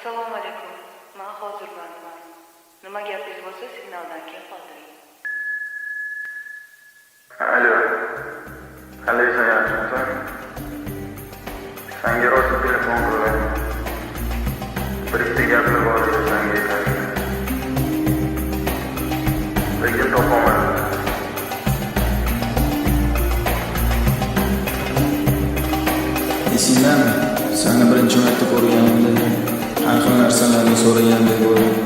Assalomu alaykum. Men hozir bandman. Nima gapingiz bo'lsa signaldan keyin qoldiring. Alo. Qalaysan, yaxshimisan? Senga rosa telefon qilaman. Bir ikki gaplar bor edi senga aytmoqchi. Lekin topolmadim. Esingdami? Seni birinchi marta ko'rganimda har xil narsalarni so'ragandek bo'ldim.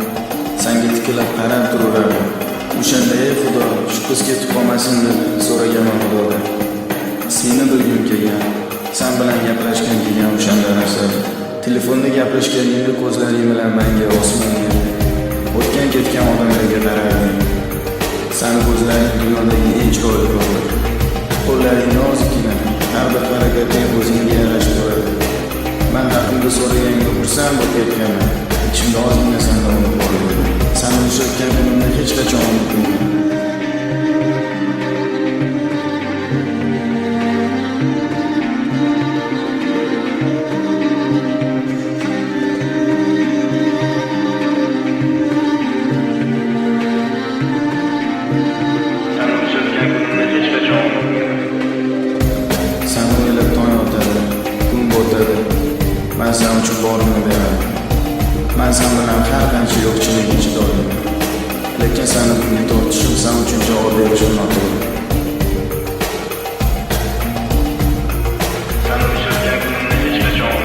Senga tikilib qarab turaverdim. O'shanda ey Xudo, shu qiz ketib qolmasin deb so'ragaman Xudodan. Seni bilgim kelgan, sen bilan gaplashgim kelgan o'shanda narsalar. Telefonda gaplashganingda ko'zlaring bilan menga osmonga, o'tgan ketgan odamlarga qararding. Seni ko'zlaring dunyodagi eng chiroyli ko'zlar. Qo'llaring nozikkina, har bir harakating o'zingga yarashib turadi. Men haqimda so'raganga xursand bo'lib ketganman. Ichimda ozgina sendan umid bor edi. Seni uchratgan kunimni hech qachon unutmayman. Seni o'ylab tong otadi, kun botadi. Men sen uchun borimni beraman. Men sen bilan har qancha yo'qchilik ichida olaman. Lekin seni bunga tortishim sen uchun javob berishim noto'g'ri. Seni uchratgan kunimni hech qachon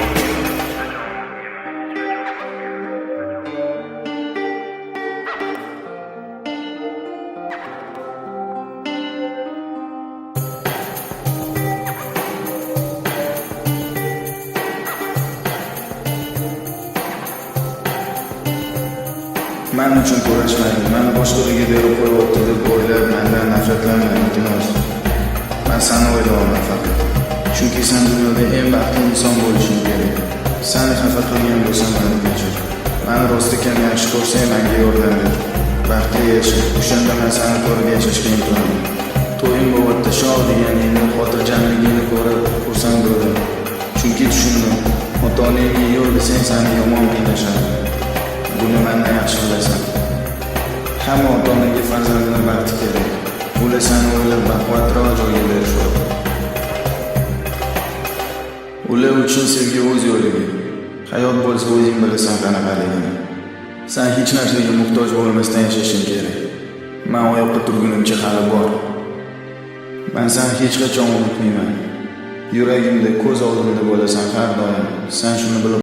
men uchun kurashmaydi, meni boshqalarga berib qo'yapti deb o'ylab mendan nafratlanma, iltimos. Men seni o'ylayman faqat. Chunki sen dunyoda eng baxtli inson bo'lishing kerak. Seni xafa qilgan bo'lsam meni kechir. Meni rostdan yaxshi ko'rsang menga yordam ber. Baxtga yasha. O'shanda men seni ko'rib yashashga intilaman. To'yim bo'lyapti, shov deganingni, xotirjamligingni ko'rib xursand bo'ldim. Chunki tushundim, ota-onangga yo'l desang seni yomon qiynashadi. Buni mendan yaxshi bilasan. Hamma ota-onaga farzandini baxti kerak. Ular seni o'ylab baquvvatroq joyga berishadi. Ular uchun sevgi o'z yo'liga. Hayot bo'lsa o'zing bilasan qanaqaligini. Sen hech narsaga muhtoj bo'lmasdan yashashing kerak. Men oyoqqa turgunimcha hali bor. Men seni hech qachon unutmayman. Yuragimda, ko'z oldimda bo'lasan har doim. Sen shuni bilib